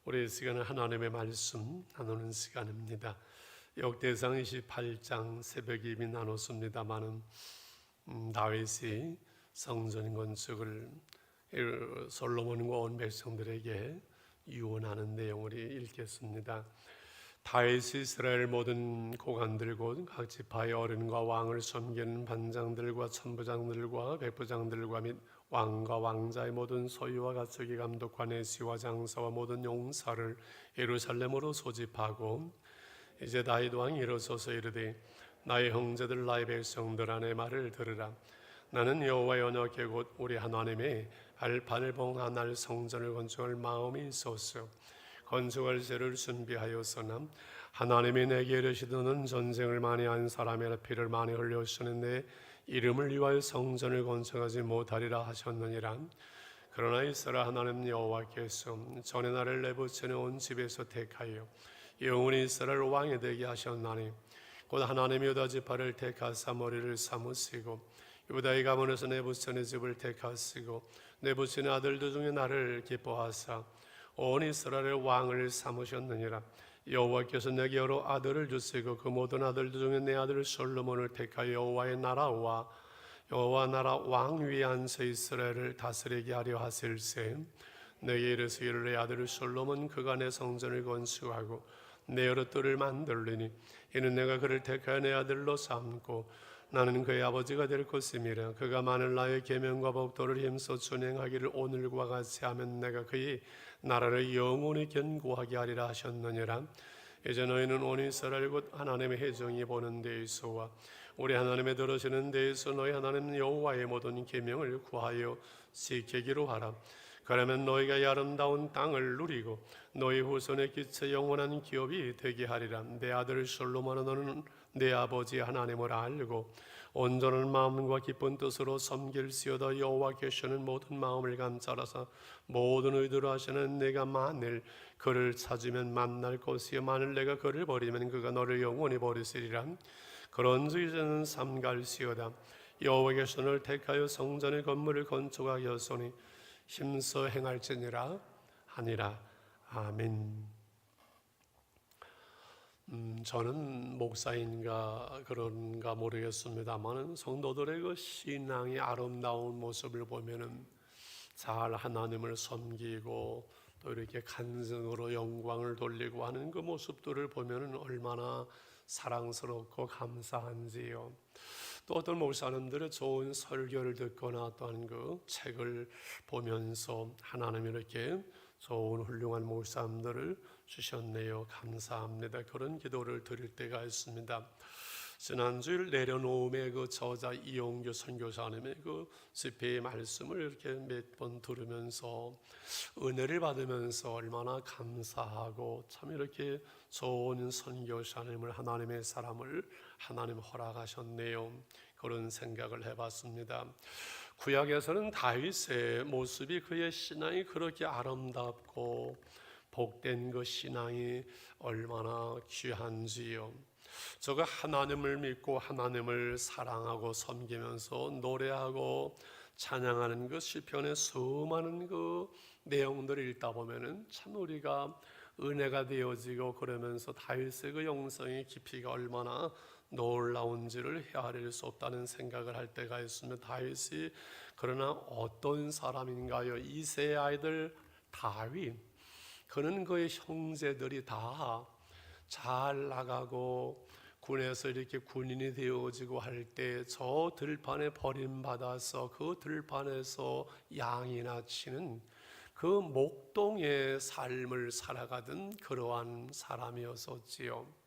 우리 시간은 하나님의 말씀 나누는 시간입니다. 역대상 28장 새벽 예비 나눴습니다마는 다윗이 성전 건축을 솔로몬과 온 백성들에게 유언하는 내용을 읽겠습니다. 다윗이 이스라엘 모든 고관들과 각 지파의 어른과 왕을 섬기는 반장들과 천부장들과 백부장들과 및 왕과 왕자의 모든 소유와 가축의 감독과 내시와 장사와 모든 용사를 예루살렘으로 소집하고 이제 다윗 왕이 일어서서 이르되 나의 형제들 나의 백성들아 내 말을 들으라. 나는 여호와의 언약궤 곧 우리 하나님의 발판을 봉헌할 성전을 건축할 마음이 있었어. 건축할 새를 준비하였으나 하나님이 내게 이르시되 너는 전쟁을 많이 한 사람이라 피를 많이 흘렸으니 내 이름을 위하여 성전을 건축하지 못하리라 하셨느니라. 그러나 이스라엘 하나님 여호와께서 전에 나를 내부치는 온 집에서 택하여 영원히 이스라엘 왕이 되게 하셨나니 곧 하나님이 유다 지파를 택하사 머리를 삼으시고 유다의 가문에서 내부치는 집을 택하시고 내부치는 아들들 중에 나를 기뻐하사 온 이스라엘의 왕을 삼으셨느니라. 여호와께서 내게 여러 아들을 주시고 그 모든 아들들 중에 내 아들 솔로몬을 택하여 여호와의 나라와 여호와 나라 왕 위에 앉아 이스라엘을 다스리게 하려 하실세. 내게 이르시기를 내 아들 솔로몬 그가 내 성전을 건축하고 내 여러 뜰을 만들리니 이는 내가 그를 택하여 내 아들로 삼고 나는 그의 아버지가 될 것임이라. 그가 만일 나의 계명과 법도를 힘써 준행하기를 오늘과 같이 하면 내가 그의 나라를 영원히 견고하게 하리라 하셨느니라. 이제 너희는 온 이스라엘 곧 하나님의 회중이 보는 데에서와 우리 하나님의 들으시는 데에서 너희 하나님 여호와의 모든 계명을 구하여 지키기로 하라. 그러면 너희가 이 아름다운 땅을 누리고 너희 후손의 기체 영원한 기업이 되게 하리라. 내 아들 솔로몬은 너는 내 아버지 하나님을 알고 온전한 마음과 기쁜 뜻으로 섬길시어다. 여호와께서는 모든 마음을 감찰하사 모든 의도로 하시는 내가 만일 그를 찾으면 만날 것이요 만일 내가 그를 버리면 그가 너를 영원히 버리시리라. 그런즉 이제는 삼갈시어다. 여호와께서 너를 택하여 성전의 건물을 건축하였으니 힘써 행할지니라 하니라. 아멘. 저는 목사인가 그런가 모르겠습니다만 성도들의 그 신앙의 아름다운 모습을 보면은 잘 하나님을 섬기고 또 이렇게 간증으로 영광을 돌리고 하는 그 모습들을 보면은 얼마나 사랑스럽고 감사한지요. 또 어떤 목사님들의 좋은 설교를 듣거나 또한 그 책을 보면서 하나님이 이렇게 좋은 훌륭한 목사님들을 주셨네요. 감사합니다. 그런 기도를 드릴 때가 있습니다. 지난주일 내려놓음의 그 저자 이용규 선교사님의 그 집회의 말씀을 이렇게 몇 번 들으면서 은혜를 받으면서 얼마나 감사하고 참 이렇게 좋은 선교사님을 하나님의 사람을 하나님 허락하셨네요. 그런 생각을 해봤습니다. 구약에서는 다윗의 모습이 그의 신앙이 그렇게 아름답고 복된 그 신앙이 얼마나 귀한지요. 저가 하나님을 믿고 하나님을 사랑하고 섬기면서 노래하고 찬양하는 그 시편의 수많은 그 내용들을 읽다 보면은 참 우리가 은혜가 되어지고 그러면서 다윗의 그 영성의 깊이가 얼마나 놀라운지를 헤아릴 수 없다는 생각을 할 때가 있으면 다윗이 그러나 어떤 사람인가요? 이세의 아이들 다윗, 그는 그의 형제들이 다 잘 나가고 군에서 이렇게 군인이 되어지고 할 때 저 들판에 버림받아서 그 들판에서 양이나 치는 그 목동의 삶을 살아가던 그러한 사람이었었지요.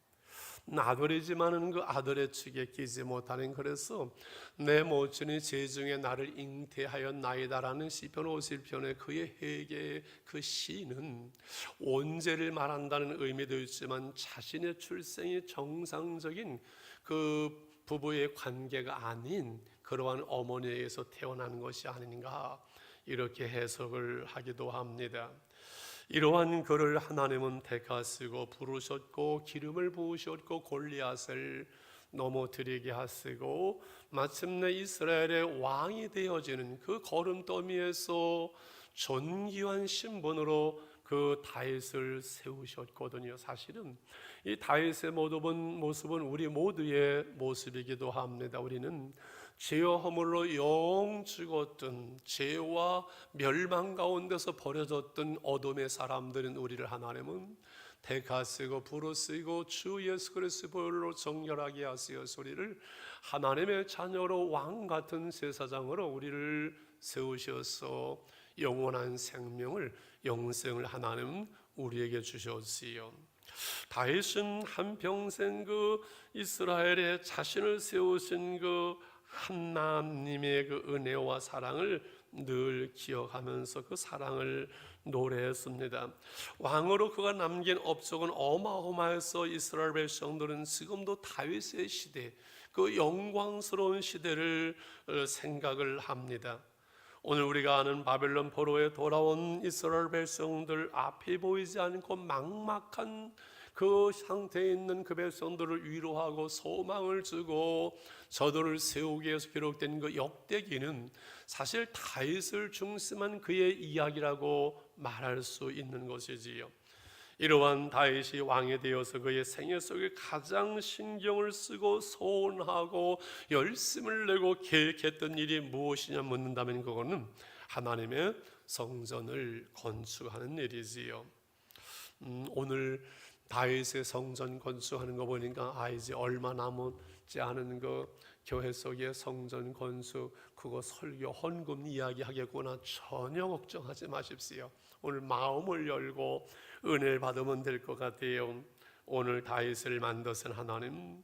아들이지만은 그 아들의 축에 끼지 못하는, 그래서 내 모친이 제중에 나를 잉태하였나이다라는 시편 50편의 그의 회개의 그 시는 온죄를 말한다는 의미도 있지만 자신의 출생이 정상적인 그 부부의 관계가 아닌 그러한 어머니에게서 태어난 것이 아닌가 이렇게 해석을 하기도 합니다. 이러한 그를 하나님은 택하시고 부르셨고 기름을 부으셨고 골리앗을 넘어뜨리게 하시고 마침내 이스라엘의 왕이 되어지는 그 걸음더미에서 존귀한 신분으로 그 다윗을 세우셨거든요. 사실은 이 다윗의 모습은 우리 모두의 모습이기도 합니다. 우리는 죄와 허물로 영 죽었던, 죄와 멸망 가운데서 버려졌던 어둠의 사람들인 우리를 하나님은 택하시고 부르시고 주 예수 그리스도의 보혈로 정결하게 하시어서 우리를 하나님의 자녀로 왕 같은 제사장으로 우리를 세우셔서 영원한 생명을, 영생을 하나님 우리에게 주셨지요. 다윗은 한평생 그 이스라엘에 자신을 세우신 그 하나님의 그 은혜와 사랑을 늘 기억하면서 그 사랑을 노래했습니다. 왕으로 그가 남긴 업적은 어마어마해서 이스라엘 백성들은 지금도 다윗의 시대, 그 영광스러운 시대를 생각을 합니다. 오늘 우리가 아는 바벨론 포로에 돌아온 이스라엘 백성들, 앞이 보이지 않고 막막한 그 상태에 있는 그 백성들을 위로하고 소망을 주고 저들을 세우기 위해서 기록된 그 역대기는 사실 다윗을 중심한 그의 이야기라고 말할 수 있는 것이지요. 이러한 다윗이 왕이 되어서 그의 생애 속에 가장 신경을 쓰고 소원하고 열심을 내고 계획했던 일이 무엇이냐 묻는다면 그거는 하나님의 성전을 건축하는 일이지요. 오늘 다윗의 성전 건축하는 거 보니까 이제 얼마 남지 않은 그 교회 속의 성전 건축, 그거 설교 헌금 이야기 하겠구나. 전혀 걱정하지 마십시오. 오늘 마음을 열고 은혜를 받으면 될 것 같아요. 오늘 다윗을 만드신 하나님,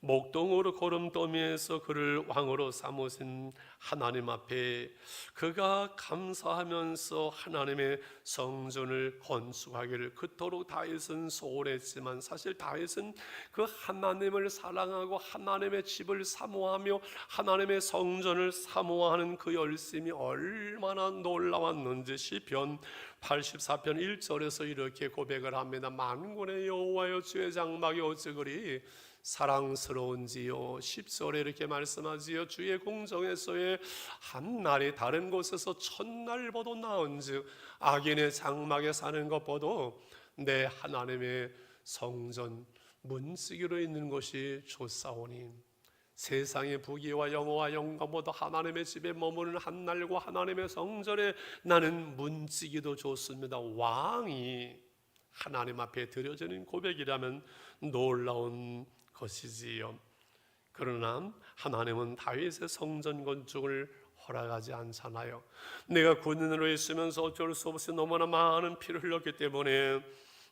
목동으로 거름더미에서 그를 왕으로 삼으신 하나님 앞에 그가 감사하면서 하나님의 성전을 건축하기를 그토록 다윗은 소원했지만, 사실 다윗은 그 하나님을 사랑하고 하나님의 집을 사모하며 하나님의 성전을 사모하는 그 열심이 얼마나 놀라웠는지 시편 84편 1절에서 이렇게 고백을 합니다. 만군의 여호와여, 주의 장막이 어찌 그리 사랑스러운지요. 10절에 이렇게 말씀하지요. 주의 공정에서의 한 날이 다른 곳에서 천날보다 나은즉 악인의 장막에 사는 것보다 내 하나님의 성전 문지기로 있는 것이 좋사오니, 세상의 부귀와 영화와 영광보다 하나님의 집에 머무는 한 날과 하나님의 성전에 나는 문지기도 좋습니다. 왕이 하나님 앞에 드려지는 고백이라면 놀라운 것이지요. 그러나 하나님은 다윗의 성전 건축을 허락하지 않잖아요. 내가 군인으로 있으면서 어쩔 수 없이 너무나 많은 피를 흘렸기 때문에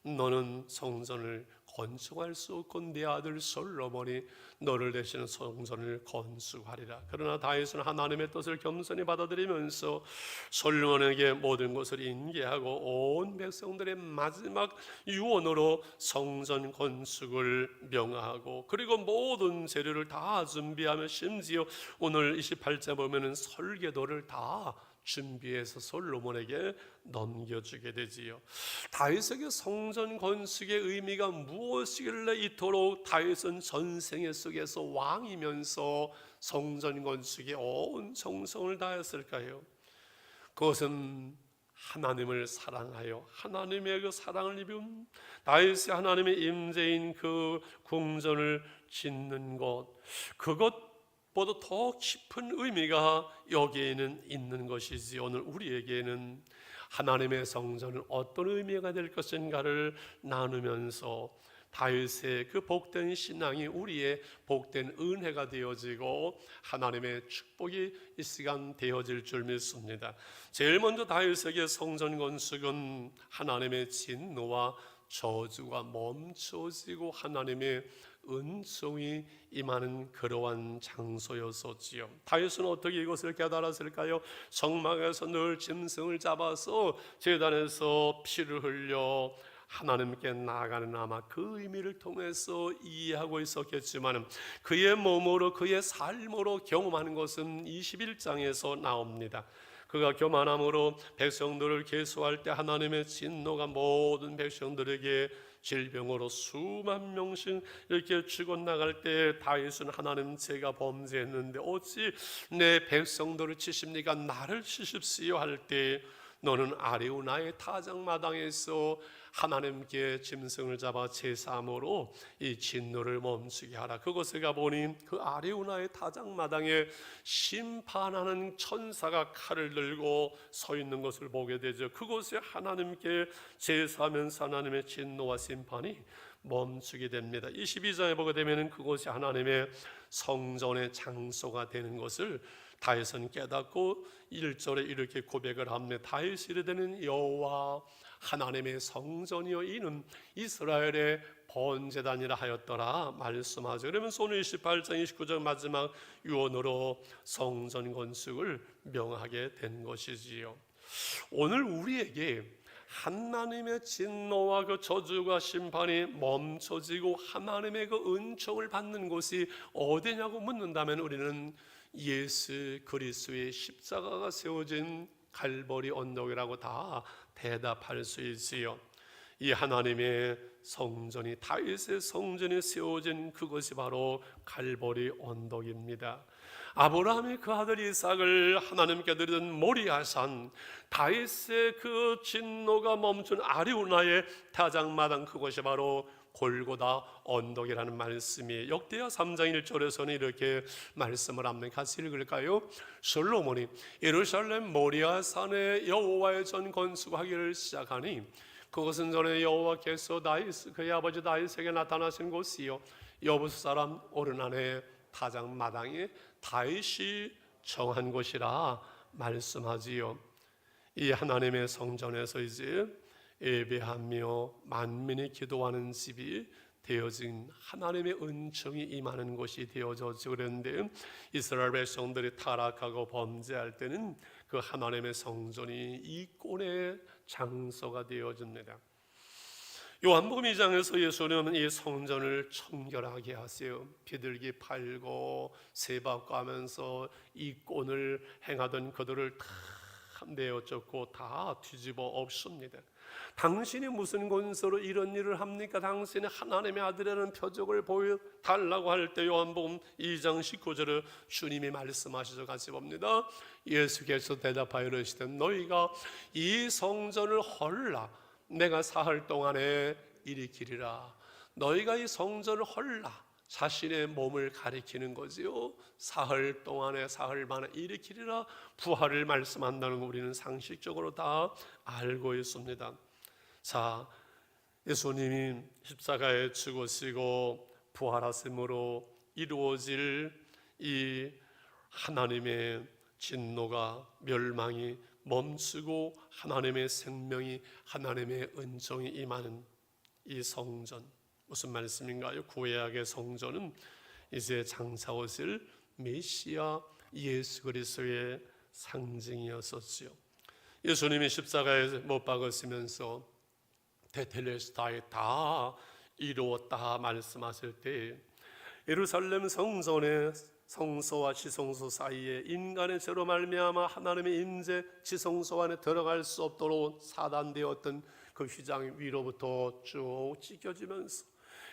너는 성전을 건축할 수 없고 네 아들 솔로몬이 너를 대신 성전을 건축하리라. 그러나 다윗은 하나님의 뜻을 겸손히 받아들이면서 솔로몬에게 모든 것을 인계하고 온 백성들의 마지막 유언으로 성전 건축을 명하고, 그리고 모든 재료를 다 준비하며 심지어 오늘 28절 보면은 설계도를 다 준비해서 솔로몬에게 넘겨주게 되지요. 다윗에게 성전 건축의 의미가 무엇이길래 이토록 다윗은 전생에 속에서 왕이면서 성전 건축에 온 정성을 다했을까요? 그것은 하나님을 사랑하여 하나님의 그 사랑을 입은 다윗이 하나님의 임재인 그 궁전을 짓는 것, 그것 보다 더 깊은 의미가 여기에는 있는 것이지. 오늘 우리에게는 하나님의 성전은 어떤 의미가 될 것인가를 나누면서 다윗의 그 복된 신앙이 우리의 복된 은혜가 되어지고 하나님의 축복이 이 시간 되어질 줄 믿습니다. 제일 먼저 다윗에게 성전 건축은 하나님의 진노와 저주가 멈춰지고 하나님의 은총이 임하는 그러한 장소였었지요. 다윗은 어떻게 이것을 깨달았을까요? 성막에서 늘 짐승을 잡아서 제단에서 피를 흘려 하나님께 나아가는 아마 그 의미를 통해서 이해하고 있었겠지만, 그의 몸으로 그의 삶으로 경험하는 것은 21장에서 나옵니다. 그가 교만함으로 백성들을 계수할 때 하나님의 진노가 모든 백성들에게 질병으로 수만 명씩 이렇게 죽어나갈 때 다윗은 하나님, 제가 범죄했는데 어찌 내 백성들을 치십니까? 나를 치십시오 할 때 너는 아리우나의 타작마당에서 하나님께 짐승을 잡아 제사함으로 이 진노를 멈추게 하라. 그곳에 가보니 그 아리우나의 타작마당에 심판하는 천사가 칼을 들고 서 있는 것을 보게 되죠. 그곳에 하나님께 제사하면서 하나님의 진노와 심판이 멈추게 됩니다. 22장에 보게 되면 그곳이 하나님의 성전의 장소가 되는 것을 다윗은 깨닫고 1절에 이렇게 고백을 합니다. 다윗이 이르되는 여호와 하나님의 성전이여 이는 이스라엘의 번제단이라 하였더라 말씀하죠. 그러면서 오늘 28장 29절 마지막 유언으로 성전 건축을 명하게 된 것이지요. 오늘 우리에게 하나님의 진노와 그 저주가 심판이 멈춰지고 하나님의 그 은총을 받는 곳이 어디냐고 묻는다면 우리는 예수 그리스도의 십자가가 세워진 갈보리 언덕이라고 다 대답할 수 있지요. 이 하나님의 성전이 다윗의 성전이 세워진 그것이 바로 갈보리 언덕입니다. 아브라함이 그 아들 이삭을 하나님께 드리던 모리아산, 다윗의 그 진노가 멈춘 아리우나의 타작마당, 그것이 바로 골고다 언덕이라는 말씀이 역대하 3장 1절에서는 이렇게 말씀을 합니다. 같이 읽을까요? 솔로몬이 예루살렘 모리아산에 여호와의 전 건축하기를 시작하니 그것은 전에 여호와께서 그의 아버지 다윗에게 나타나신 곳이요 여부스 사람 오르난의 타작마당에 다윗이 정한 곳이라 말씀하지요. 이 하나님의 성전에서 이제 예배하며 만민이 기도하는 집이 되어진 하나님의 은총이 임하는 곳이 되어졌죠. 그런데 이스라엘 백성들이 타락하고 범죄할 때는 그 하나님의 성전이 이권의 장소가 되어집니다. 요한복음 2장에서 예수님은 이 성전을 청결하게 하세요. 비둘기 팔고 세박고 하면서 이권을 행하던 그들을 다 내어쫓고 다 뒤집어 엎습니다. 당신이 무슨 권세로 이런 일을 합니까? 당신이 하나님의 아들이라는 표적을 보여달라고 할 때 요한복음 2장 19절에 주님이 말씀하시죠. 같이 봅니다. 예수께서 대답하여 이르시되 너희가 이 성전을 헐라 내가 사흘 동안에 일으키리라. 너희가 이 성전을 헐라 자신의 몸을 가리키는 거지요. 사흘 동안에 사흘 만에 일으키리라 부활을 말씀한다는 거 우리는 상식적으로 다 알고 있습니다. 자, 예수님이 십자가에 죽으시고 부활하심으로 이루어질 이 하나님의 진노가 멸망이 멈추고 하나님의 생명이 하나님의 은총이 임하는 이 성전, 무슨 말씀인가요? 구약의 성전은 이제 장차 오실 메시아 예수 그리스도의 상징이었었지요. 예수님이 십자가에 못 박으시면서 테텔레스타에 다 이루었다 말씀하실 때 예루살렘 성전의 성소와 지성소 사이에 인간의 죄로 말미암아 하나님의 임재 지성소 안에 들어갈 수 없도록 사단되었던 그 휘장 위로부터 쭉 찢겨지면서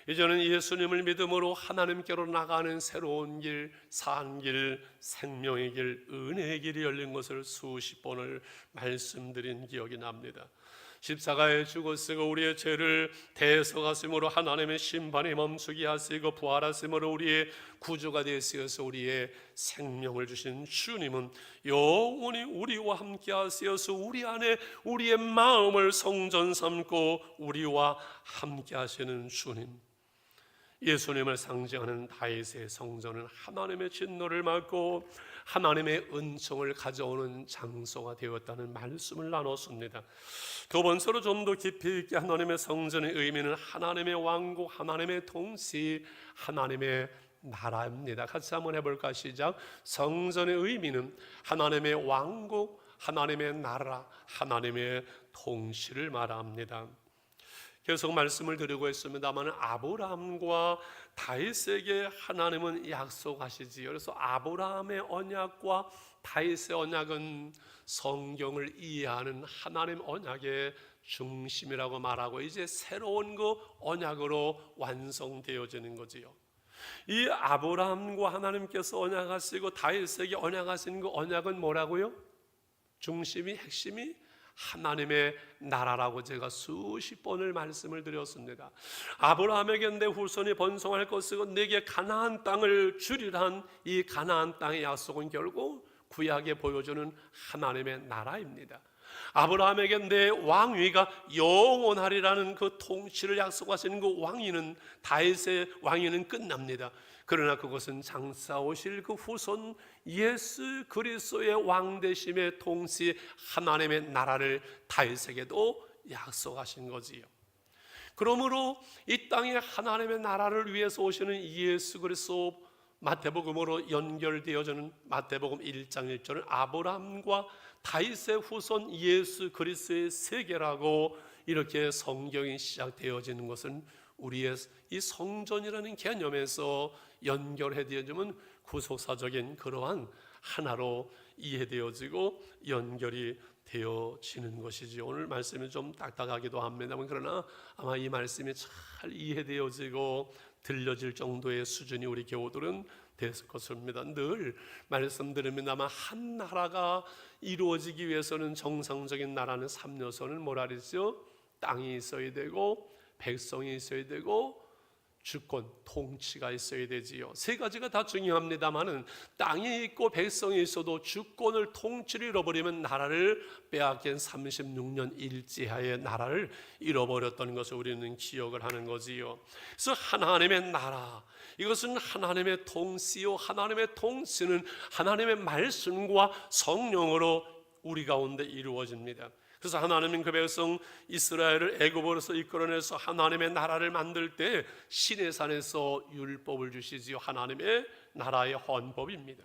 이제는 예수님을 믿음으로 하나님께로 나가는 새로운 길, 산 길, 생명의 길, 은혜의 길이 열린 것을 수십 번을 말씀드린 기억이 납니다. 십자가에 죽으시고 우리의 죄를 대속하심으로 하나님의 심판이 멈추게 하시고 부활하심으로 우리의 구주가 되시어서 우리의 생명을 주신 주님은 영원히 우리와 함께 하시어서 우리 안에 우리의 마음을 성전 삼고 우리와 함께 하시는 주님. 예수님을 상징하는 다윗의 성전은 하나님의 진노를 막고 하나님의 은총을 가져오는 장소가 되었다는 말씀을 나눴습니다. 두 번째로 좀 더 깊이 있게 하나님의 성전의 의미는 하나님의 왕국, 하나님의 통치, 하나님의 나라입니다. 같이 한번 해볼까? 시작. 성전의 의미는 하나님의 왕국, 하나님의 나라, 하나님의 통치를 말합니다. 계속 말씀을 드리고 있습니다만 아브라함과 다윗에게 하나님은 약속하시지요. 그래서 아브라함의 언약과 다윗의 언약은 성경을 이해하는 하나님 언약의 중심이라고 말하고 이제 새로운 그 언약으로 완성되어지는 거지요. 이 아브라함과 하나님께서 언약하시고 다윗에게 언약하신 그 언약은 뭐라고요? 중심이 핵심이 하나님의 나라라고 제가 수십 번을 말씀을 드렸습니다. 아브라함에게 내 후손이 번성할 것이고 내게 가나안 땅을 주리란 이 가나안 땅의 약속은 결국 구약에 보여주는 하나님의 나라입니다. 아브라함에게 내 왕위가 영원하리라는 그 통치를 약속하시는 그 왕위는, 다윗의 왕위는 끝납니다. 그러나 그것은 장차 오실 그 후손 예수 그리스도의 왕되심의 동시에 하나님의 나라를 다윗에게도 약속하신 거지요. 그러므로 이 땅에 하나님의 나라를 위해서 오시는 예수 그리스도, 마태복음으로 연결되어지는 마태복음 1장 1절은 아브라함과 다윗의 후손 예수 그리스도의 세계라고 이렇게 성경이 시작되어지는 것은 우리의 이 성전이라는 개념에서 연결되어지면 구속사적인 그러한 하나로 이해되어지고 연결이 되어지는 것이지. 오늘 말씀이 좀 딱딱하기도 합니다만 그러나 아마 이 말씀이 잘 이해되어지고 들려질 정도의 수준이 우리 교우들은 됐을 것입니다. 늘 말씀드립니다만 한 나라가 이루어지기 위해서는 정상적인 나라는 3요소는 뭐라 그랬죠? 땅이 있어야 되고 백성이 있어야 되고 주권, 통치가 있어야 되지요. 세 가지가 다 중요합니다만은 땅이 있고 백성이 있어도 주권을, 통치를 잃어버리면 나라를 빼앗긴 36년 일제하에 나라를 잃어버렸던 것을 우리는 기억을 하는 거지요. 그래서 하나님의 나라, 이것은 하나님의 통치요, 하나님의 통치는 하나님의 말씀과 성령으로 우리 가운데 이루어집니다. 그래서 하나님은 그 백성 이스라엘을 애굽으로서 이끌어내서 하나님의 나라를 만들 때 시내산에서 율법을 주시지요. 하나님의 나라의 헌법입니다.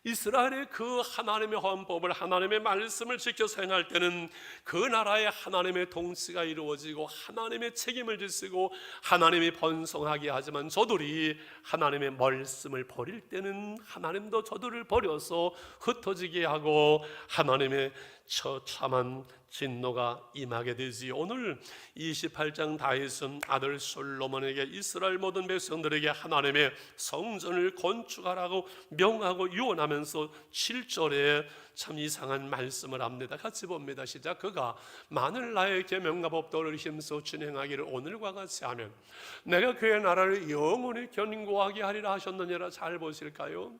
이스라엘의 그 하나님의 헌법을, 하나님의 말씀을 지켜 행할 때는 그 나라의 하나님의 통치가 이루어지고 하나님의 책임을 지시고 하나님이 번성하게 하지만 저들이 하나님의 말씀을 버릴 때는 하나님도 저들을 버려서 흩어지게 하고 하나님의 처참한 진노가 임하게 되지요. 오늘 28장 다윗은 아들 솔로몬에게 이스라엘 모든 백성들에게 하나님의 성전을 건축하라고 명하고 유언하면서 7절에 참 이상한 말씀을 합니다. 같이 봅니다. 시작. 그가 만일 나의 계명과 법도를 힘써 진행하기를 오늘과 같이 하면 내가 그의 나라를 영원히 견고하게 하리라 하셨느니라. 잘 보실까요?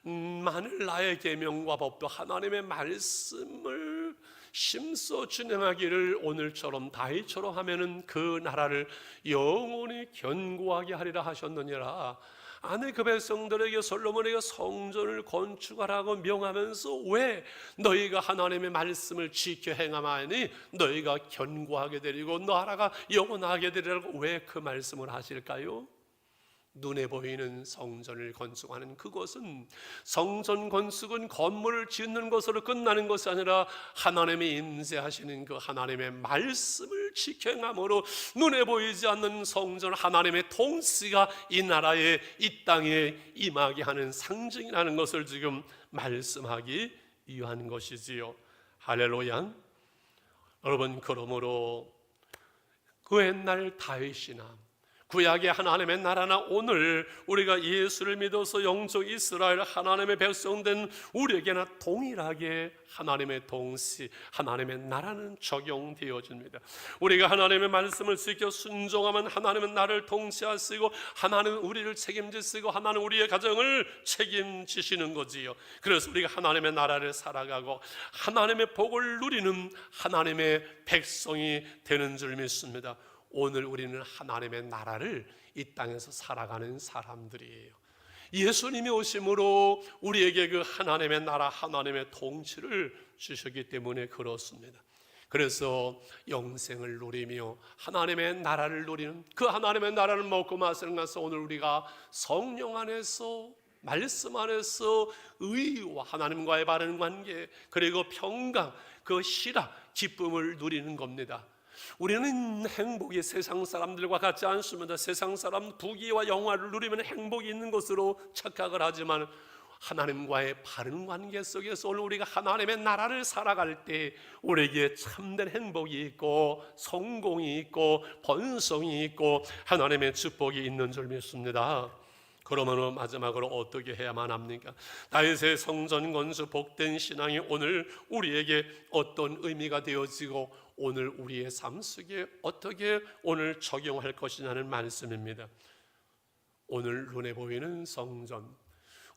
만일 나의 계명과 법도, 하나님의 말씀을 심써 진행하기를 오늘처럼 다윗처럼 하면은 그 나라를 영원히 견고하게 하리라 하셨느니라. 아내 그 백성들에게 솔로몬에게 성전을 건축하라고 명하면서 왜 너희가 하나님의 말씀을 지켜 행하마니 너희가 견고하게 되리고 나라가 영원하게 되리라고 왜 그 말씀을 하실까요? 눈에 보이는 성전을 건축하는 그것은, 성전 건축은 건물을 짓는 것으로 끝나는 것이 아니라 하나님이 임재하시는 그 하나님의 말씀을 지켜행함으로 눈에 보이지 않는 성전, 하나님의 통치가 이 나라에, 이 땅에 임하게 하는 상징이라는 것을 지금 말씀하기 위한 것이지요. 할렐루야. 여러분, 그러므로 그 옛날 다윗이나 구약의 하나님의 나라나 오늘 우리가 예수를 믿어서 영적 이스라엘 하나님의 백성된 우리에게나 동일하게 하나님의 통치, 하나님의 나라는 적용되어집니다. 우리가 하나님의 말씀을 지켜 순종하면 하나님은 나를 통치하시고 하나님은 우리를 책임지시고 하나님은 우리의 가정을 책임지시는 거지요. 그래서 우리가 하나님의 나라를 살아가고 하나님의 복을 누리는 하나님의 백성이 되는 줄 믿습니다. 오늘 우리는 하나님의 나라를 이 땅에서 살아가는 사람들이에요. 예수님이 오심으로 우리에게 그 하나님의 나라, 하나님의 통치를 주셨기 때문에 그렇습니다. 그래서 영생을 누리며 하나님의 나라를 누리는, 그 하나님의 나라를 먹고 마시는 것은 오늘 우리가 성령 안에서, 말씀 안에서 의와 하나님과의 바른 관계, 그리고 평강, 그 희락, 기쁨을 누리는 겁니다. 우리는 행복이 세상 사람들과 같지 않습니다. 세상 사람 부귀와 영화를 누리면 행복이 있는 것으로 착각을 하지만 하나님과의 바른 관계 속에서 오늘 우리가 하나님의 나라를 살아갈 때 우리에게 참된 행복이 있고 성공이 있고 번성이 있고 하나님의 축복이 있는 줄 믿습니다. 그러면 마지막으로 어떻게 해야만 합니까? 다윗의 성전 건수 복된 신앙이 오늘 우리에게 어떤 의미가 되어지고 오늘 우리의 삶 속에 어떻게 오늘 적용할 것이냐는 말씀입니다. 오늘 눈에 보이는 성전,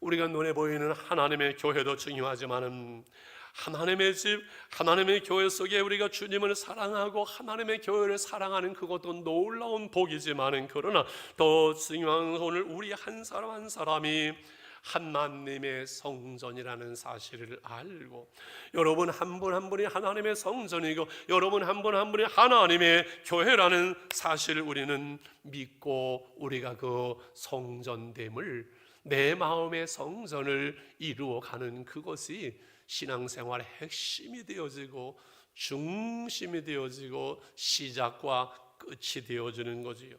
우리가 눈에 보이는 하나님의 교회도 중요하지만은 하나님의 집, 하나님의 교회 속에 우리가 주님을 사랑하고 하나님의 교회를 사랑하는 그것도 놀라운 복이지만은, 그러나 더 중요한 오늘 우리 한 사람 한 사람이 하나님의 성전이라는 사실을 알고, 여러분 한 분 한 분이 하나님의 성전이고 여러분 한 분 한 분이 하나님의 교회라는 사실을 우리는 믿고, 우리가 그 성전됨을, 내 마음의 성전을 이루어가는 그것이 신앙생활의 핵심이 되어지고 중심이 되어지고 시작과 끝이 되어지는 거지요.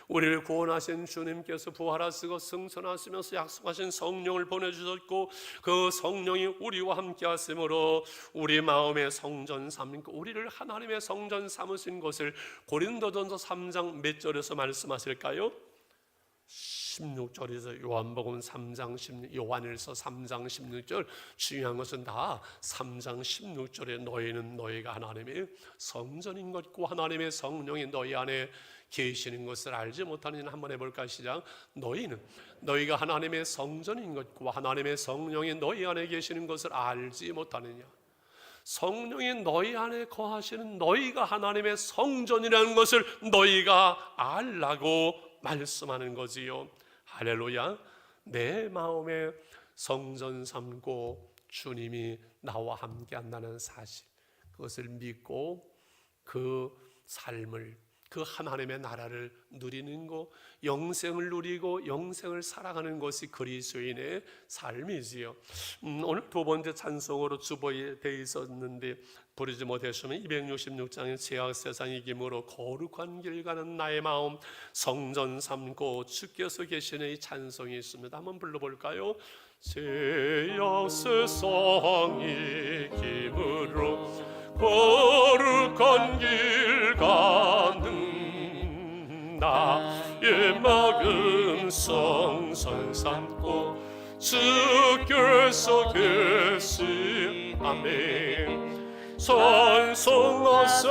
우리를 구원하신 주님께서 부활하시고 승천하시면서 약속하신 성령을 보내주셨고, 그 성령이 우리와 함께 하심으로 우리 마음의 성전 삼고 우리를 하나님의 성전 삼으신 것을 고린도전서 3장 몇 절에서 말씀하실까요? 16절에서 요한복음 3장 16, 요한일서 3장 16절. 중요한 것은 다 3장 16절에 너희는 너희가 하나님의 성전인 것과 하나님의 성령이 너희 안에 계시는 것을 알지 못하느냐. 한번 해볼까? 시작. 너희가 하나님의 성전인 것과 하나님의 성령이 너희 안에 계시는 것을 알지 못하느냐. 성령이 너희 안에 거하시는 너희가 하나님의 성전이라는 것을 너희가 알라고 말씀하는 거지요. 할렐루야. 내 마음에 성전 삼고 주님이 나와 함께 한다는 사실, 그것을 믿고 그 삶을, 그 하나님의 나라를 누리는 것, 영생을 누리고 영생을 살아가는 것이 그리스도인의 삶이지요. 오늘 두 번째 찬송으로 주보에 되어 있었는데 부르지 못했으면 266장의 죄악 세상 이김으로 거룩한 길 가는 나의 마음 성전 삼고 주께서 계시는 이 찬송이 있습니다. 한번 불러볼까요? 죄악 세상 이김으로 거룩한 길 가는 나의 마음 성전 삼고 주께서 계시. 아멘. 찬송하세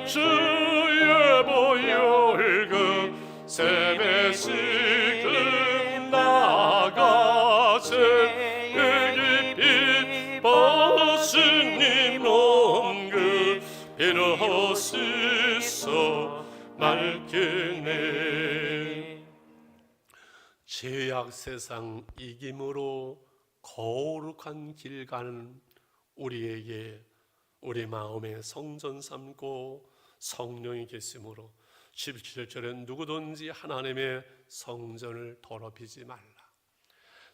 주의 보혈금 샘의 지금 나가세 깊이 벗으니 몸그 피로 씻어 맑게네. 죄악 세상 이김으로 거룩한 길 가는 우리에게 우리 마음에 성전 삼고 성령이 계심으로 17절에 누구든지 하나님의 성전을 더럽히지 말라.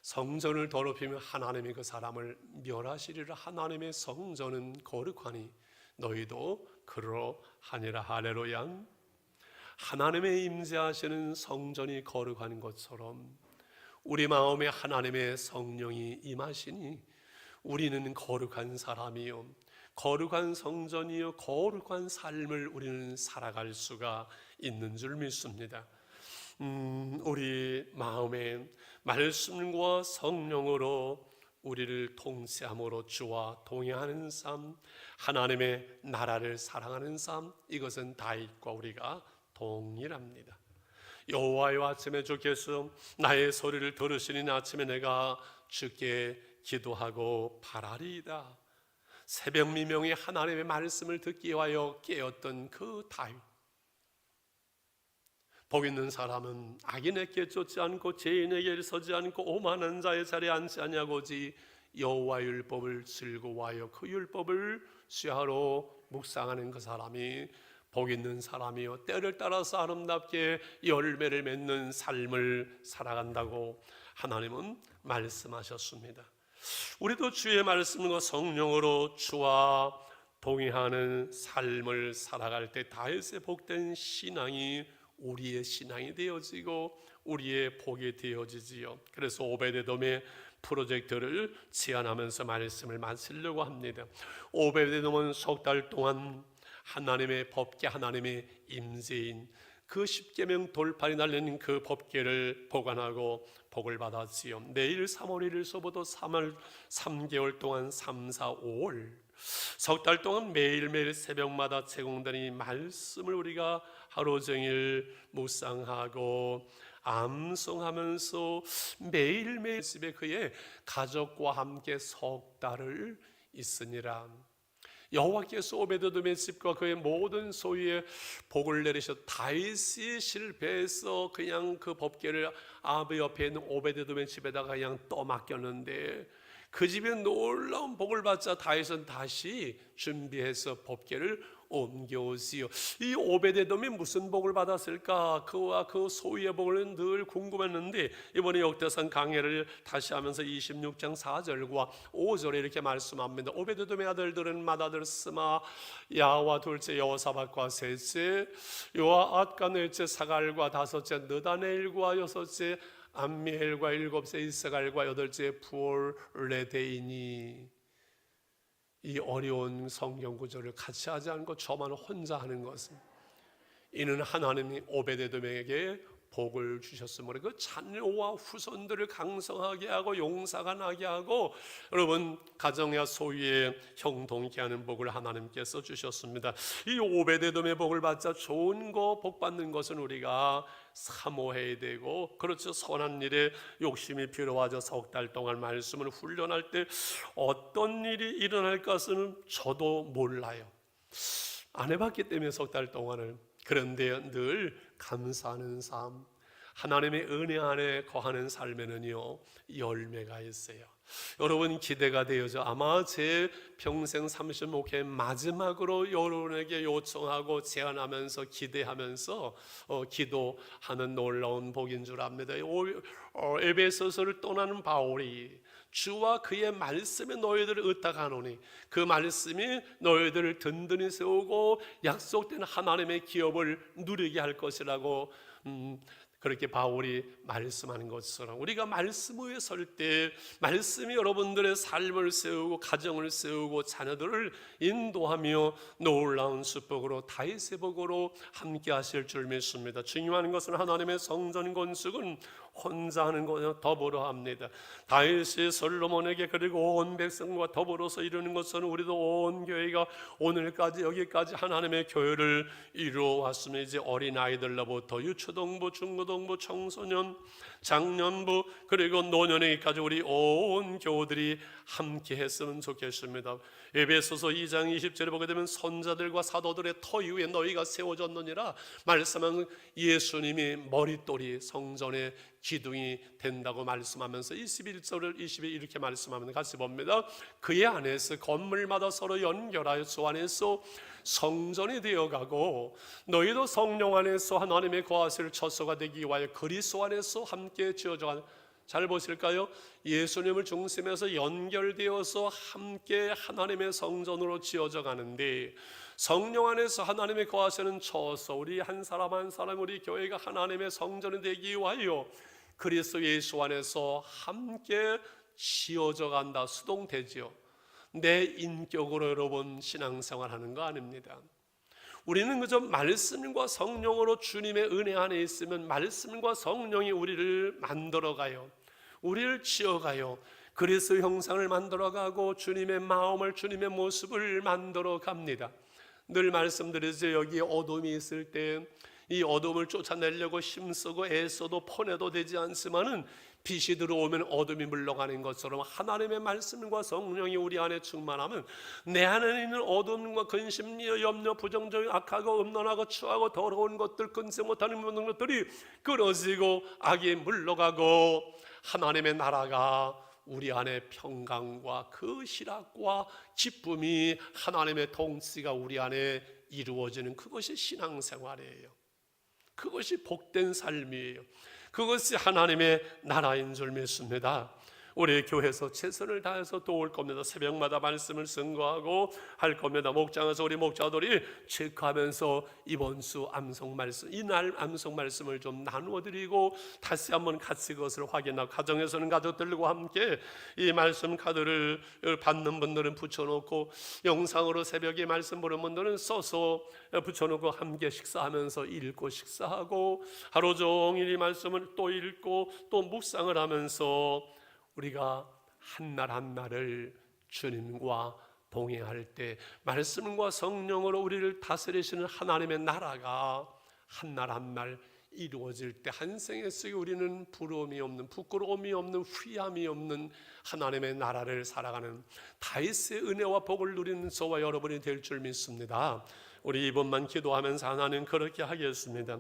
성전을 더럽히면 하나님이 그 사람을 멸하시리라. 하나님의 성전은 거룩하니 너희도 그러하니라. 할렐루야. 하나님의 임재하시는 성전이 거룩한 것처럼 우리 마음에 하나님의 성령이 임하시니 우리는 거룩한 사람이요, 거룩한 성전이요, 거룩한 삶을 우리는 살아갈 수가 있는 줄 믿습니다. 우리 마음에 말씀과 성령으로 우리를 통치함으로 주와 동행하는 삶, 하나님의 나라를 사랑하는 삶, 이것은 다윗과 우리가 동일합니다. 여호와여, 아침에 주께서 나의 소리를 들으시니 아침에 내가 주께 기도하고 바라리이다. 새벽 미명에 하나님의 말씀을 듣기 위하여 깨었던 그 다윗. 복 있는 사람은 악인에게 쫓지 않고 죄인에게 서지 않고 오만한 자의 자리에 앉지 아니하고지 여호와의 율법을 즐거워하여 그 율법을 수하러 묵상하는 그 사람이 복 있는 사람이요, 때를 따라서 아름답게 열매를 맺는 삶을 살아간다고 하나님은 말씀하셨습니다. 우리도 주의 말씀과 성령으로 주와 동행하는 삶을 살아갈 때 다윗의 복된 신앙이 우리의 신앙이 되어지고 우리의 복이 되어지지요. 그래서 오베데돔의 프로젝트를 제안하면서 말씀을 마치려고 합니다. 오베데돔은 석 달 동안 하나님의 법계, 하나님의 임재인 그 십계명 돌판이 달린 그 법궤를 보관하고 복을 받았지요. 내일 3월 1일서부터 3개월 동안 3, 4, 5월 석 달 동안 매일매일 새벽마다 제공되는 이 말씀을 우리가 하루 종일 묵상하고 암송하면서 매일매일 집에 그의 가족과 함께 석 달을 있으니라. 여호와께서 오베드돔의 집과 그의 모든 소유에 복을 내리셔. 다윗이 실패해서 그냥 그 법궤를 아비 옆에 있는 오베드돔의 집에다가 그냥 떠맡겼는데 그 집에 놀라운 복을 받자 다윗은 다시 준비해서 법궤를 옮겨오지요. 이 오베데돔이 무슨 복을 받았을까? 그와 그 소유의 복을 늘 궁금했는데 이번에 역대상 강해를 다시 하면서 26장 4절과 5절에 이렇게 말씀합니다. 오베데돔의 아들들은 맏아들 스마, 야와 둘째 여호사밧과 셋째 요아앗과 넷째 사갈과 다섯째 느다넬과 여섯째 암미엘과 일곱째 이스갈과 여덟째 부올레데이니. 이 어려운 성경 구절을 같이 하지 않고 저만 혼자 하는 것은 이는 하나님이 오베데돔에게 복을 주셨으므로 그 자녀와 후손들을 강성하게 하고 용사가 나게 하고 여러분 가정과 소유에 형통케 하는 복을 하나님께서 주셨습니다. 이 오베데돔의 복을 받자 좋은 거 복 받는 것은 우리가 사모해야 되고 그렇죠. 선한 일에 욕심이 필요하죠. 석 달 동안 말씀을 훈련할 때 어떤 일이 일어날 것은 저도 몰라요. 안 해봤기 때문에 석 달 동안을. 그런데 늘 감사하는 삶, 하나님의 은혜 안에 거하는 삶에는요 열매가 있어요. 여러분 기대가 되어져 아마 제 평생 30목회 마지막으로 여러분에게 요청하고 제안하면서 기대하면서 기도하는 놀라운 복인 줄 압니다. 에베소서를 떠나는 바울이 주와 그의 말씀이 너희들을 의탁하노니 그 말씀이 너희들을 든든히 세우고 약속된 하나님의 기업을 누리게 할 것이라고 그렇게 바울이 말씀하는 것처럼 우리가 말씀 위에 설 때 말씀이 여러분들의 삶을 세우고 가정을 세우고 자녀들을 인도하며 놀라운 축복으로 다윗의 복으로 함께 하실 줄 믿습니다. 중요한 것은 하나님의 성전 건축은 혼자 하는 것과 더불어 합니다. 다윗이 솔로몬에게 그리고 온 백성과 더불어서 이루는 것처럼 우리도 온 교회가 오늘까지 여기까지 하나님의 교회를 이루어 왔으면 이제 어린아이들로부터 유초동부, 중고동부, 청소년, 장년부 그리고 노년에까지 우리 온 교우들이 함께 했으면 좋겠습니다. 에베소서 2장 20절에 보게 되면 선자들과 사도들의 터 위에 너희가 세워졌느니라 말씀하는 예수님이 머릿돌이 성전의 기둥이 된다고 말씀하면서 21절을 22 이렇게 말씀하면 같이 봅니다. 그의 안에서 건물마다 서로 연결하여 주 안에서 성전이 되어가고 너희도 성령 안에서 하나님의 거하실 처소가 되기 위하여 그리스도 안에서 함께 지어져. 잘 보실까요? 예수님을 중심에서 연결되어서 함께 하나님의 성전으로 지어져 가는데 성령 안에서 하나님의 거하시는 처소 우리 한 사람 한 사람 우리 교회가 하나님의 성전이 되기 위하여 그리스도 예수 안에서 함께 지어져 간다. 수동되지요. 내 인격으로 여러분 신앙생활 하는 거 아닙니다. 우리는 그저 말씀과 성령으로 주님의 은혜 안에 있으면 말씀과 성령이 우리를 만들어가요. 우리를 지어가요. 그리스도 형상을 만들어가고 주님의 마음을 주님의 모습을 만들어갑니다. 늘 말씀드리죠. 여기 어둠이 있을 때 이 어둠을 쫓아내려고 힘쓰고 애써도 퍼내도 되지 않지만은 빛이 들어오면 어둠이 물러가는 것처럼 하나님의 말씀과 성령이 우리 안에 충만하면 내 안에 있는 어둠과 근심, 염려, 부정적인 악하고 음란하고 추하고 더러운 것들 끊지 못하는 모든 것들이 끊어지고 악이 물러가고 하나님의 나라가 우리 안에 평강과 그 희락과 기쁨이 하나님의 통치가 우리 안에 이루어지는 그것이 신앙생활이에요. 그것이 복된 삶이에요. 그것이 하나님의 나라인 줄 믿습니다. 우리 교회에서 최선을 다해서 도울 겁니다. 새벽마다 말씀을 증거하고 할 겁니다. 목장에서 우리 목자들이 체크하면서 이번 주 암송 말씀, 이날 암송 말씀을 좀 나누어 드리고 다시 한번 같이 그것을 확인하고, 가정에서는 가족들과 함께 이 말씀 카드를 받는 분들은 붙여놓고, 영상으로 새벽에 말씀 보는 분들은 써서 붙여놓고 함께 식사하면서 읽고 식사하고, 하루 종일 이 말씀을 또 읽고 또 묵상을 하면서 우리가 한날 한날을 주님과 동행할 때 말씀과 성령으로 우리를 다스리시는 하나님의 나라가 한날 한날 이루어질 때 한 생에 쓰기 우리는 부러움이 없는, 부끄러움이 없는, 후회함이 없는 하나님의 나라를 살아가는 다윗의 은혜와 복을 누리는 저와 여러분이 될 줄 믿습니다. 우리 이번만 기도하면서 하나님 그렇게 하겠습니다.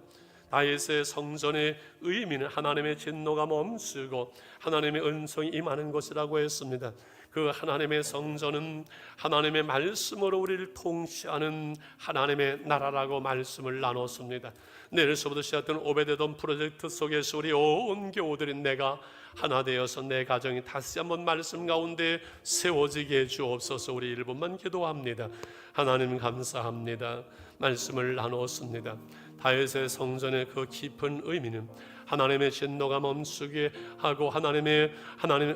다윗의 성전의 의미는 하나님의 진노가 멈추고 하나님의 은총이 임하는 것이라고 했습니다. 그 하나님의 성전은 하나님의 말씀으로 우리를 통치하는 하나님의 나라라고 말씀을 나눴습니다. 내일서부터 시작된 오베데돔 프로젝트 속에서 우리 온 교우들인 내가 하나 되어서 내 가정이 다시 한번 말씀 가운데 세워지게 해주옵소서. 우리 1분만 기도합니다. 하나님 감사합니다. 말씀을 나누었습니다. 다윗의 성전의 그 깊은 의미는 하나님의 진노가 멈추게 하고 하나님의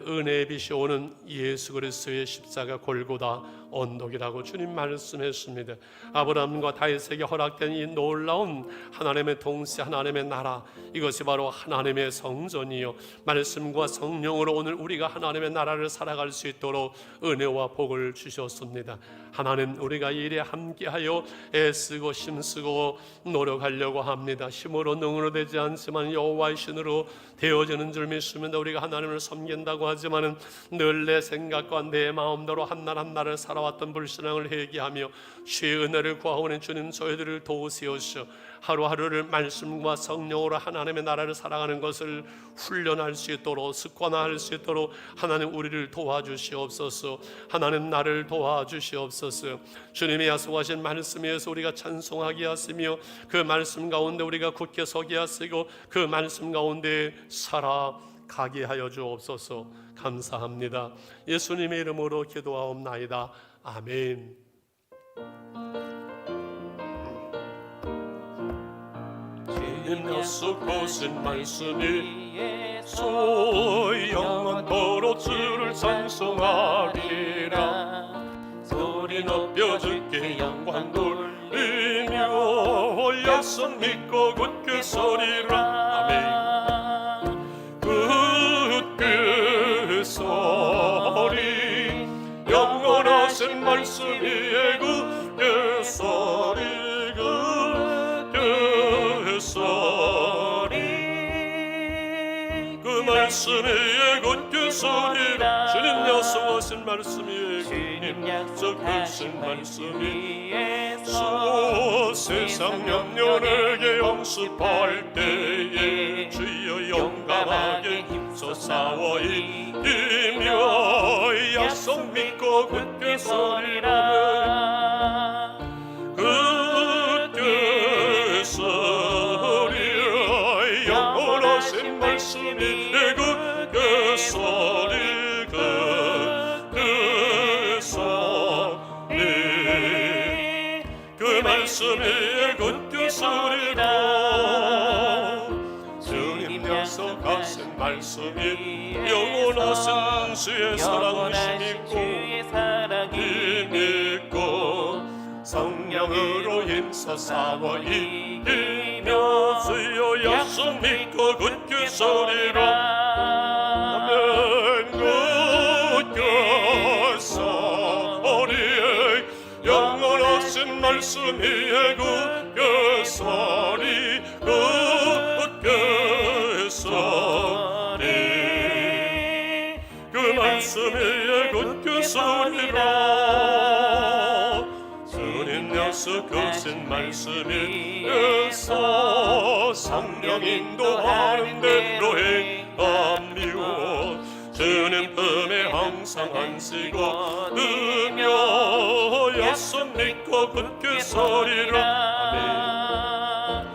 은혜의 빛이 오는 예수 그리스도의 십자가 골고다 언덕이라고 주님 말씀했습니다. 아브라함과 다윗에게 허락된 이 놀라운 하나님의 통치, 하나님의 나라, 이것이 바로 하나님의 성전이요 말씀과 성령으로 오늘 우리가 하나님의 나라를 살아갈 수 있도록 은혜와 복을 주셨습니다. 하나님, 우리가 이 일에 함께하여 애쓰고 힘쓰고 노력하려고 합니다. 힘으로 능으로 되지 않지만 여호와의 신으로 되어지는 줄 믿습니다. 우리가 하나님을 섬긴다고 하지만은 늘 내 생각과 내 마음대로 한날 한날을 살아왔던 불신앙을 회개하며 주의 은혜를 구하오니 주님 저희들을 도우시옵시오. 하루하루를 말씀과 성령으로 하나님의 나라를 살아가는 것을 훈련할 수 있도록, 습관화할 수 있도록 하나님 우리를 도와주시옵소서. 하나님 나를 도와주시옵소서. 주님의 약속하신 말씀 위에서 우리가 찬송하게 하시며 그 말씀 가운데 우리가 굳게 서게 하시고 그 말씀 가운데 살아가게 하여 주옵소서. 감사합니다. 예수님의 이름으로 기도하옵나이다. 아멘. 주님 약속하신 말씀이 영원토록 주를 찬송하리라. 소리 높여 주께 영광 돌리며 약속 믿고 굳게 서리라. 아멘. 굳게 서리 영원하신 말씀이 굳게 서리 그 말씀에 굳게 서리라. 주님 약속하신 말씀이 주님 약속하신 말씀이 세상 염려에게 영습할 때에 주여 용감하게 힘써 싸워 이기며 약속 믿고 굳게 서리라. 굳게 서리라. 영원하신 말씀이 굳게 서리 굳게 서리 그 말씀이 굳게 서리라. 주님 약속하신 말씀이 영원하신 주의 사랑이 믿고 성령으로 힘써 싸워 이기며 주여 약속 믿고 굳게 서리라. 아멘. 굳게 서리 영원하신 말씀이 굳게 서리 굳게 서리 그 말씀이 굳게 서리라. 주님 약속하신 말씀이 성령 인도하는 대로 행함이요 주님 품에 항상 안시고 으며 약속 믿고 굳게 서리라. 아멘.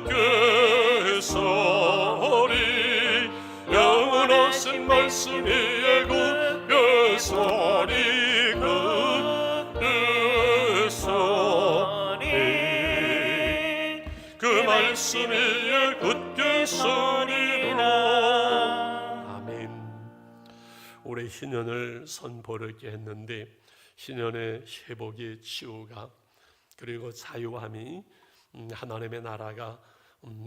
굳게 서리 영원하신 그 말씀 위에 굳게 서리라. 아멘. 올해 희년을 선포하게 했는데 희년의 회복의 치유가 그리고 자유함이 하나님의 나라가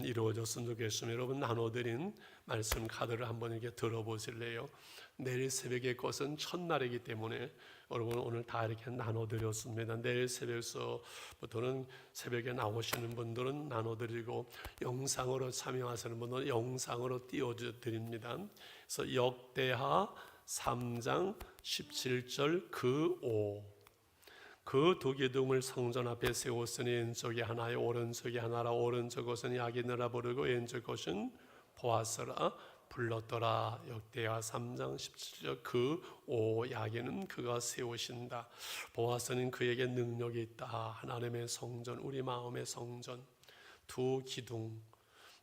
이루어졌으면 좋겠습니다. 여러분 나눠드린 말씀 카드를 한번 이렇게 들어보실래요? 내일 새벽의 것은 첫날이기 때문에 여러분 오늘 다 이렇게 나눠드렸습니다. 내일 새벽서부터는 새벽에 나오시는 분들은 나눠드리고 영상으로 참여하시는 분들은 영상으로 띄워드립니다. 그래서 역대하 3장 17절 그 5 그 두 기둥을 성전 앞에 세웠으니 왼쪽이 하나요 오른쪽이 하나라. 오른쪽 것은 야긴이라 부르고 왼쪽 것은 보아스라 불렀더라. 역대하 3장 17절 그 5 야긴은 그가 세우신다. 보아스는 그에게 능력이 있다. 하나님의 성전 우리 마음의 성전 두 기둥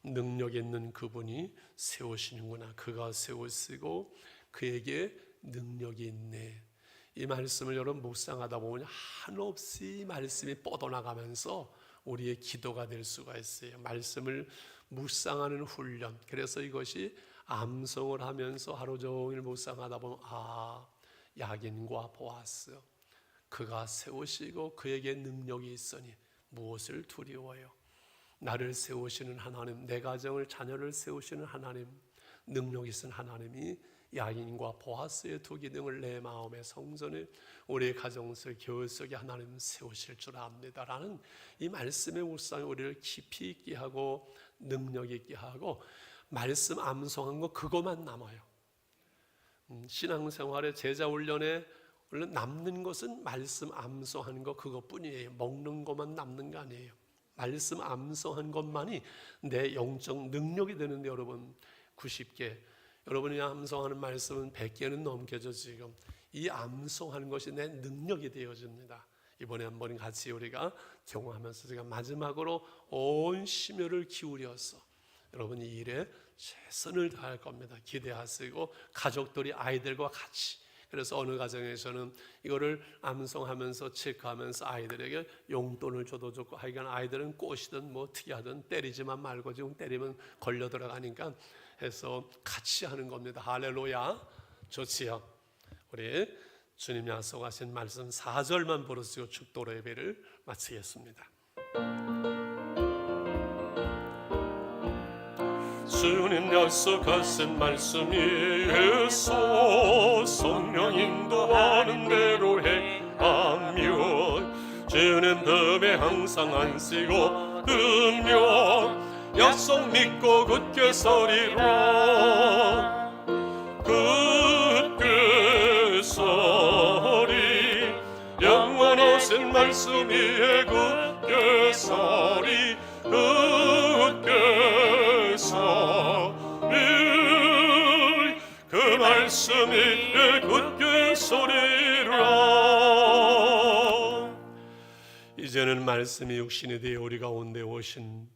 능력 있는 그분이 세우시는구나. 그가 세우시고 그에게 능력이 있네. 이 말씀을 여러분 묵상하다 보면 한없이 말씀이 뻗어나가면서 우리의 기도가 될 수가 있어요. 말씀을 묵상하는 훈련. 그래서 이것이 암송을 하면서 하루 종일 묵상하다 보면 야긴과 보아스 그가 세우시고 그에게 능력이 있으니 무엇을 두려워요. 나를 세우시는 하나님, 내 가정을 자녀를 세우시는 하나님, 능력 있은 하나님이 야긴과 보아스의 두 기둥을 내 마음의 성전에 우리 가정 속 교회 속에 하나님 세우실 줄 압니다 라는 이 말씀의 묵상이 우리를 깊이 있게 하고 능력 있게 하고 말씀 암송한 거 그것만 남아요. 신앙생활의 제자 훈련에 원래 남는 것은 말씀 암송하는 거 그것뿐이에요. 먹는 것만 남는 거 아니에요. 말씀 암송한 것만이 내 영적 능력이 되는데 여러분 90개 여러분이 암송하는 말씀은 100개는 넘겨져. 지금 이 암송하는 것이 내 능력이 되어집니다. 이번에 한번 같이 우리가 경험하면서 제가 마지막으로 온 심혈을 기울여서 여러분 이 일에 최선을 다할 겁니다. 기대하시고 가족들이 아이들과 같이 그래서 어느 가정에서는 이거를 암송하면서 체크하면서 아이들에게 용돈을 줘도 좋고 하여간 아이들은 꽃이든 뭐 특이하든 때리지만 말고 지금 때리면 걸려 들어가니까 해서 같이 하는 겁니다. 할렐루야. 좋지요. 우리 주님이 약속하신 말씀 4절만 부르시고 축도로 예배를 마치겠습니다. 주님 약속하신 말씀이에서 성령 인도하는 대로 행하며 주는 덤에 항상 안쓰고 뜨며 약속 믿고 굳게 서리라. 굳게 서리 영원하신 말씀 위에 굳게 서리. 굳게 서리 그 말씀 위에 굳게 서리라. 이제는 말씀이 육신이 되어 우리 가운데 오신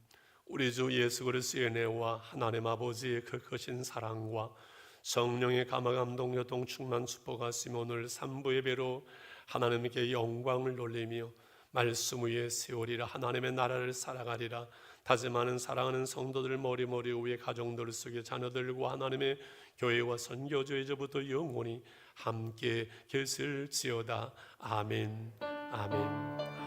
우리 주 예수 그리스도의 은혜와 하나님 아버지의 그 크신 사랑과 성령의 감화감동 요동 충만 축복과 오늘 3부 예배로 하나님께 영광을 돌리며 말씀 위에 세우리라. 하나님의 나라를 살아가리라. 다짐하는 사랑하는 성도들 머리머리 위에 가정들 속에 자녀들과 하나님의 교회와 선교조 이제부터 영원히 함께 계실지어다. 아멘. 아멘.